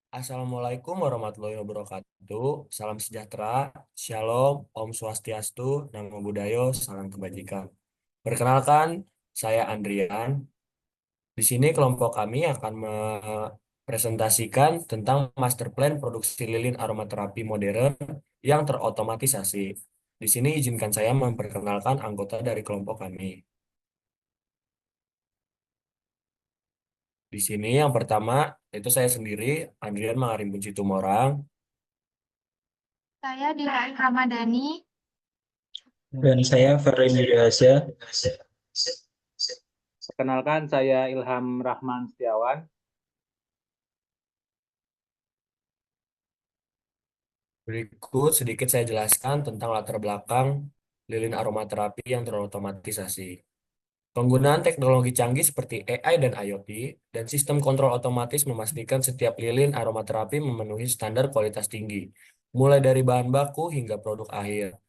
Assalamualaikum warahmatullahi wabarakatuh. Salam sejahtera, shalom, Om Swastiastu, Namo Buddhaya, salam kebajikan. Perkenalkan, saya Andrian. Di sini kelompok kami akan mempresentasikan tentang master plan produksi lilin aromaterapi modern yang terotomatisasi. Di sini izinkan saya memperkenalkan anggota dari kelompok kami. Di sini yang pertama itu saya sendiri, Andrian Makarim Kunci Tumorang. Saya Dilan Ramadhani. Dan saya Ferlin Yudhasa. Perkenalkan, saya Ilham Rahman Setiawan. Berikut sedikit saya jelaskan tentang latar belakang lilin aromaterapi yang terotomatisasi. Penggunaan teknologi canggih seperti AI dan IoT dan sistem kontrol otomatis memastikan setiap lilin aromaterapi memenuhi standar kualitas tinggi, mulai dari bahan baku hingga produk akhir.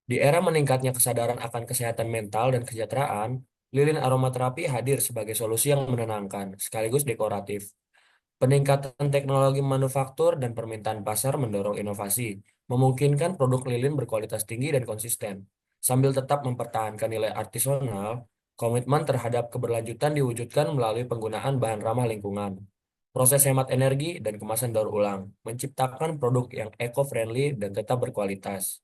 Di era meningkatnya kesadaran akan kesehatan mental dan kesejahteraan, lilin aromaterapi hadir sebagai solusi yang menenangkan, sekaligus dekoratif. Peningkatan teknologi manufaktur dan permintaan pasar mendorong inovasi, memungkinkan produk lilin berkualitas tinggi dan konsisten. Sambil tetap mempertahankan nilai artisanal, komitmen terhadap keberlanjutan diwujudkan melalui penggunaan bahan ramah lingkungan, proses hemat energi, dan kemasan daur ulang, menciptakan produk yang eco-friendly dan tetap berkualitas.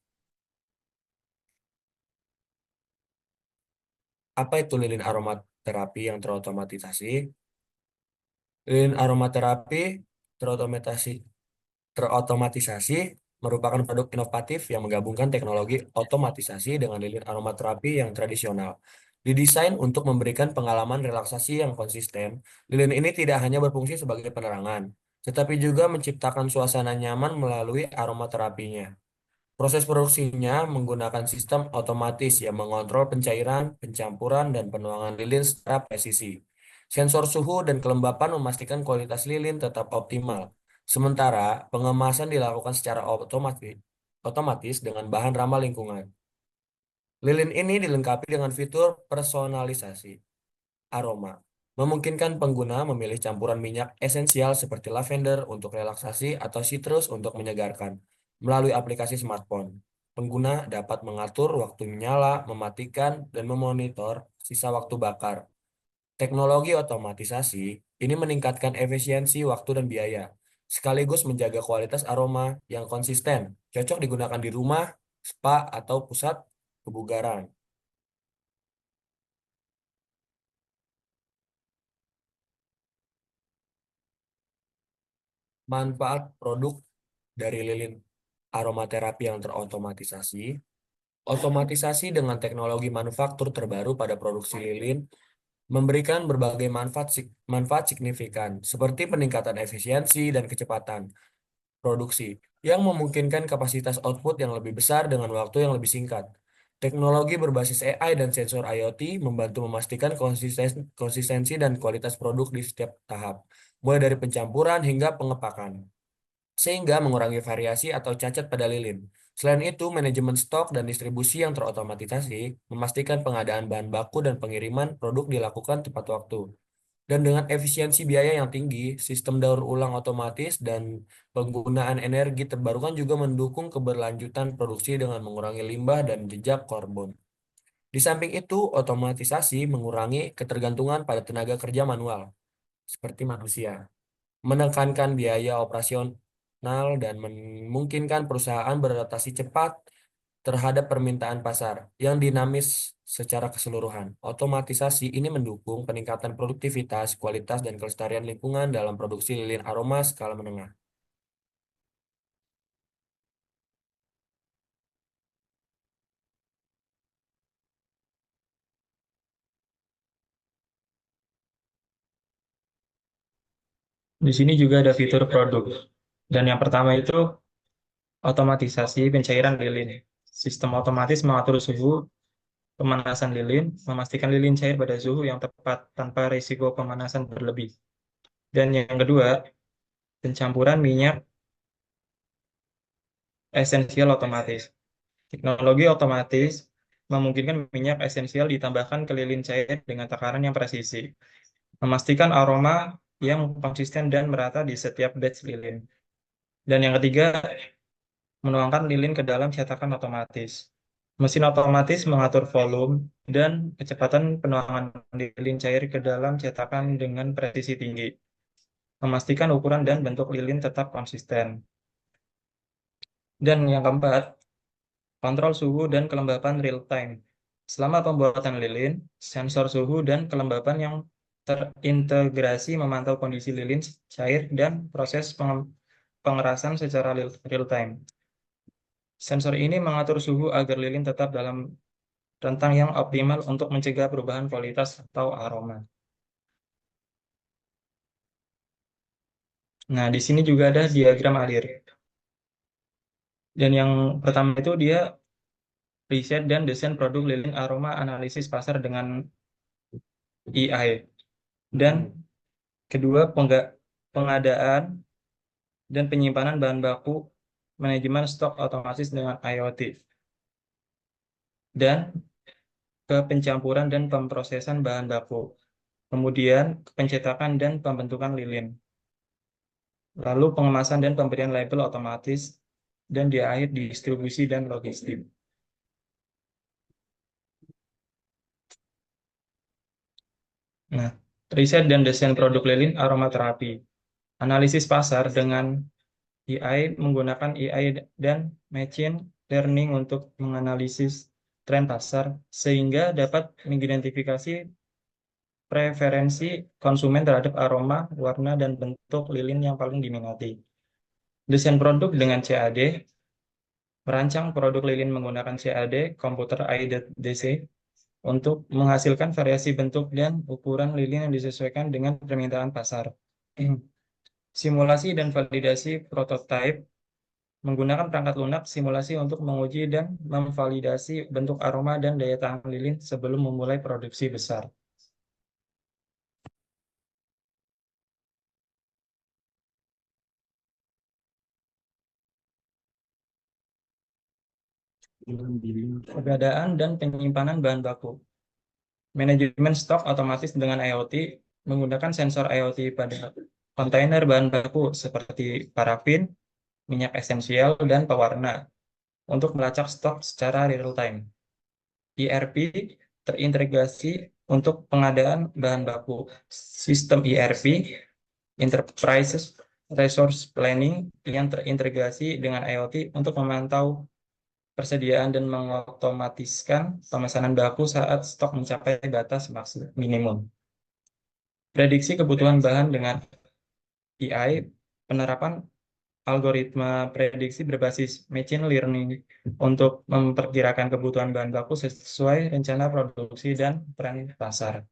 Apa itu lilin aromaterapi yang terotomatisasi? Lilin aromaterapi terotomatisasi terotomatisasi merupakan produk inovatif yang menggabungkan teknologi otomatisasi dengan lilin aromaterapi yang tradisional. Didesain untuk memberikan pengalaman relaksasi yang konsisten, lilin ini tidak hanya berfungsi sebagai penerangan, tetapi juga menciptakan suasana nyaman melalui aromaterapinya. Proses produksinya menggunakan sistem otomatis yang mengontrol pencairan, pencampuran, dan penuangan lilin secara presisi. Sensor suhu dan kelembapan memastikan kualitas lilin tetap optimal. Sementara pengemasan dilakukan secara otomatis dengan bahan ramah lingkungan. Lilin ini dilengkapi dengan fitur personalisasi aroma, memungkinkan pengguna memilih campuran minyak esensial seperti lavender untuk relaksasi atau citrus untuk menyegarkan. Melalui aplikasi smartphone, pengguna dapat mengatur waktu menyala, mematikan, dan memonitor sisa waktu bakar. Teknologi otomatisasi ini meningkatkan efisiensi waktu dan biaya, sekaligus menjaga kualitas aroma yang konsisten, cocok digunakan di rumah, spa, atau pusat kebugaran. Manfaat produk dari lilin aromaterapi yang terotomatisasi. Otomatisasi dengan teknologi manufaktur terbaru pada produksi lilin memberikan berbagai manfaat signifikan, seperti peningkatan efisiensi dan kecepatan produksi, yang memungkinkan kapasitas output yang lebih besar dengan waktu yang lebih singkat. Teknologi berbasis AI dan sensor IoT membantu memastikan konsistensi dan kualitas produk di setiap tahap, mulai dari pencampuran hingga pengepakan, sehingga mengurangi variasi atau cacat pada lilin. Selain itu, manajemen stok dan distribusi yang terotomatisasi memastikan pengadaan bahan baku dan pengiriman produk dilakukan tepat waktu. Dan dengan efisiensi biaya yang tinggi, sistem daur ulang otomatis dan penggunaan energi terbarukan juga mendukung keberlanjutan produksi dengan mengurangi limbah dan jejak karbon. Di samping itu, otomatisasi mengurangi ketergantungan pada tenaga kerja manual, seperti manusia, menekankan biaya operasional dan memungkinkan perusahaan beradaptasi cepat terhadap permintaan pasar yang dinamis secara keseluruhan. Otomatisasi ini mendukung peningkatan produktivitas, kualitas, dan kelestarian lingkungan dalam produksi lilin aroma skala menengah. Di sini juga ada fitur produk. Dan yang pertama itu otomatisasi pencairan lilin. Sistem otomatis mengatur suhu pemanasan lilin, memastikan lilin cair pada suhu yang tepat tanpa risiko pemanasan berlebih. Dan yang kedua, pencampuran minyak esensial otomatis. Teknologi otomatis memungkinkan minyak esensial ditambahkan ke lilin cair dengan takaran yang presisi, memastikan aroma yang konsisten dan merata di setiap batch lilin. Dan yang ketiga, menuangkan lilin ke dalam cetakan otomatis. Mesin otomatis mengatur volume dan kecepatan penuangan lilin cair ke dalam cetakan dengan presisi tinggi, memastikan ukuran dan bentuk lilin tetap konsisten. Dan yang keempat, kontrol suhu dan kelembapan real time. Selama pembuatan lilin, sensor suhu dan kelembapan yang terintegrasi memantau kondisi lilin cair dan proses pengerasan secara real time. Sensor ini mengatur suhu agar lilin tetap dalam rentang yang optimal untuk mencegah perubahan kualitas atau aroma. Nah, di sini juga ada diagram alir. Dan yang pertama itu dia riset dan desain produk lilin aroma analisis pasar dengan EI. Dan kedua, pengadaan dan penyimpanan bahan baku, manajemen stok otomatis dengan IoT. Dan ke pencampuran dan pemprosesan bahan baku. Kemudian pencetakan dan pembentukan lilin. Lalu pengemasan dan pemberian label otomatis, dan di akhir distribusi dan logistik. Nah, riset dan desain produk lilin aromaterapi. Analisis pasar dengan AI menggunakan AI dan machine learning untuk menganalisis tren pasar sehingga dapat mengidentifikasi preferensi konsumen terhadap aroma, warna, dan bentuk lilin yang paling diminati. Desain produk dengan CAD, merancang produk lilin menggunakan CAD, Computer Aided DC, untuk menghasilkan variasi bentuk dan ukuran lilin yang disesuaikan dengan permintaan pasar. Simulasi dan validasi prototipe, menggunakan perangkat lunak simulasi untuk menguji dan memvalidasi bentuk aroma dan daya tahan lilin sebelum memulai produksi besar. Pengadaan dan penyimpanan bahan baku. Manajemen stok otomatis dengan IoT, menggunakan sensor IoT pada kontainer bahan baku seperti parafin, minyak esensial, dan pewarna untuk melacak stok secara real-time. ERP terintegrasi untuk pengadaan bahan baku. Sistem ERP, Enterprise Resource Planning, yang terintegrasi dengan IoT untuk memantau persediaan dan mengotomatiskan pemesanan baku saat stok mencapai batas minimum. Prediksi kebutuhan bahan dengan AI, penerapan algoritma prediksi berbasis machine learning untuk memperkirakan kebutuhan bahan baku sesuai rencana produksi dan tren pasar.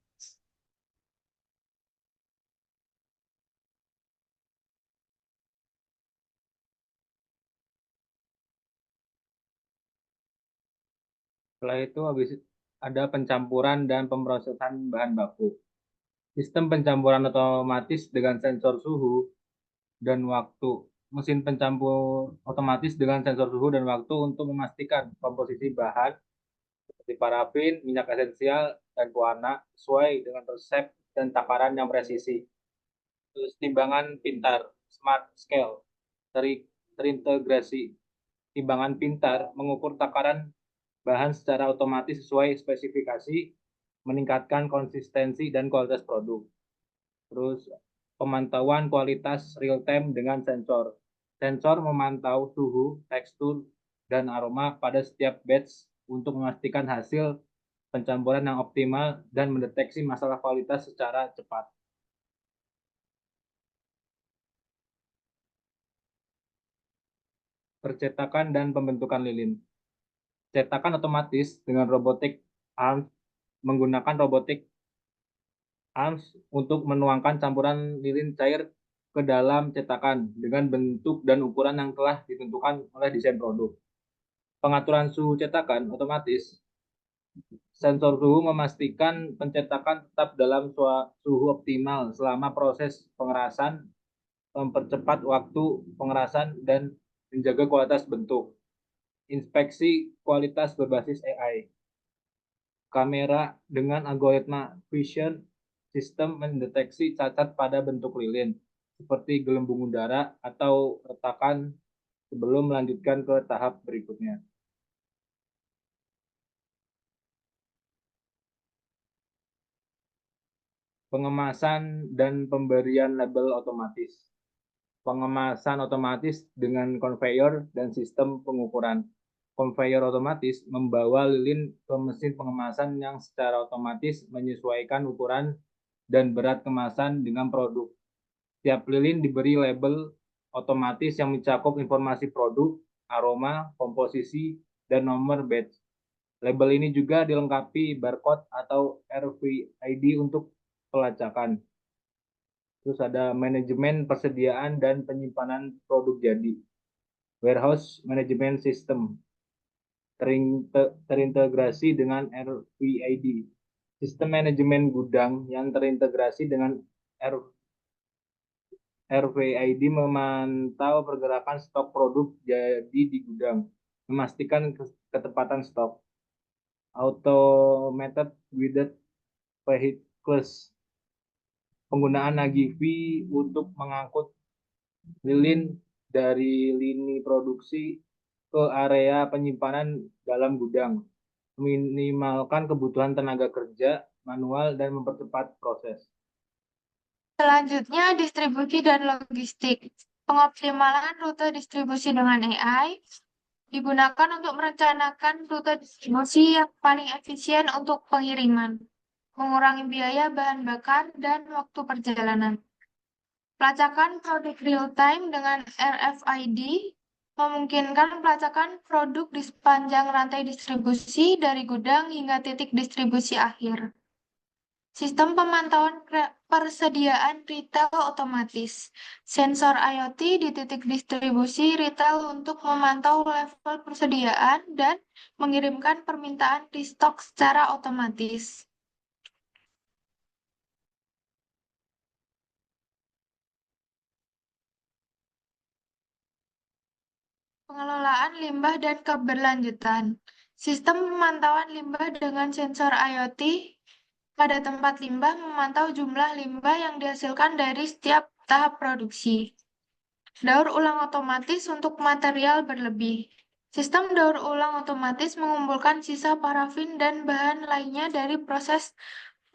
Setelah itu habis ada pencampuran dan pemrosesan bahan baku. Sistem pencampuran otomatis dengan sensor suhu dan waktu. Mesin pencampur otomatis dengan sensor suhu dan waktu untuk memastikan komposisi bahan seperti parafin, minyak esensial, dan pewarna sesuai dengan resep dan takaran yang presisi. Terus timbangan pintar, smart scale, terintegrasi. Timbangan pintar mengukur takaran bahan secara otomatis sesuai spesifikasi, meningkatkan konsistensi dan kualitas produk. Terus pemantauan kualitas real time dengan sensor. Sensor memantau suhu, tekstur, dan aroma pada setiap batch untuk memastikan hasil pencampuran yang optimal dan mendeteksi masalah kualitas secara cepat. Percetakan dan pembentukan lilin. Cetakan otomatis dengan robotic arms menggunakan robotic arms untuk menuangkan campuran lilin cair ke dalam cetakan dengan bentuk dan ukuran yang telah ditentukan oleh desain produk. Pengaturan suhu cetakan otomatis. Sensor suhu memastikan pencetakan tetap dalam suhu optimal selama proses pengerasan, mempercepat waktu pengerasan, dan menjaga kualitas bentuk. Inspeksi kualitas berbasis AI. Kamera dengan algoritma vision sistem mendeteksi cacat pada bentuk lilin, seperti gelembung udara atau retakan sebelum melanjutkan ke tahap berikutnya. Pengemasan dan pemberian label otomatis. Pengemasan otomatis dengan konveyor dan sistem pengukuran. Konveyor otomatis membawa lilin ke mesin pengemasan yang secara otomatis menyesuaikan ukuran dan berat kemasan dengan produk. Tiap lilin diberi label otomatis yang mencakup informasi produk, aroma, komposisi, dan nomor batch. Label ini juga dilengkapi barcode atau RFID untuk pelacakan. Terus ada manajemen persediaan dan penyimpanan produk jadi. Warehouse Management System terintegrasi dengan RFID. Sistem manajemen gudang yang terintegrasi dengan RFID memantau pergerakan stok produk jadi di gudang, memastikan ketepatan stok. Automated guided vehicles, penggunaan Nagivi untuk mengangkut lilin dari lini produksi ke area penyimpanan dalam gudang, meminimalkan kebutuhan tenaga kerja manual dan mempercepat proses. Selanjutnya, distribusi dan logistik. Pengoptimalan rute distribusi dengan AI digunakan untuk merencanakan rute distribusi yang paling efisien untuk pengiriman, mengurangi biaya bahan bakar dan waktu perjalanan. Pelacakan produk real-time dengan RFID memungkinkan pelacakan produk di sepanjang rantai distribusi dari gudang hingga titik distribusi akhir. Sistem pemantauan persediaan retail otomatis. Sensor IoT di titik distribusi retail untuk memantau level persediaan dan mengirimkan permintaan restock secara otomatis. Pengelolaan limbah dan keberlanjutan. Sistem pemantauan limbah dengan sensor IoT pada tempat limbah memantau jumlah limbah yang dihasilkan dari setiap tahap produksi. Daur ulang otomatis untuk material berlebih. Sistem daur ulang otomatis mengumpulkan sisa parafin dan bahan lainnya dari proses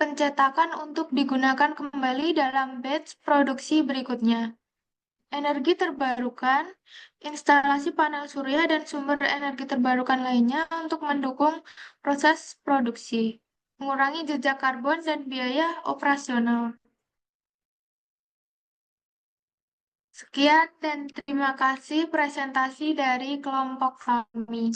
pencetakan untuk digunakan kembali dalam batch produksi berikutnya. Energi terbarukan, instalasi panel surya dan sumber energi terbarukan lainnya untuk mendukung proses produksi, mengurangi jejak karbon dan biaya operasional. Sekian dan terima kasih presentasi dari kelompok kami.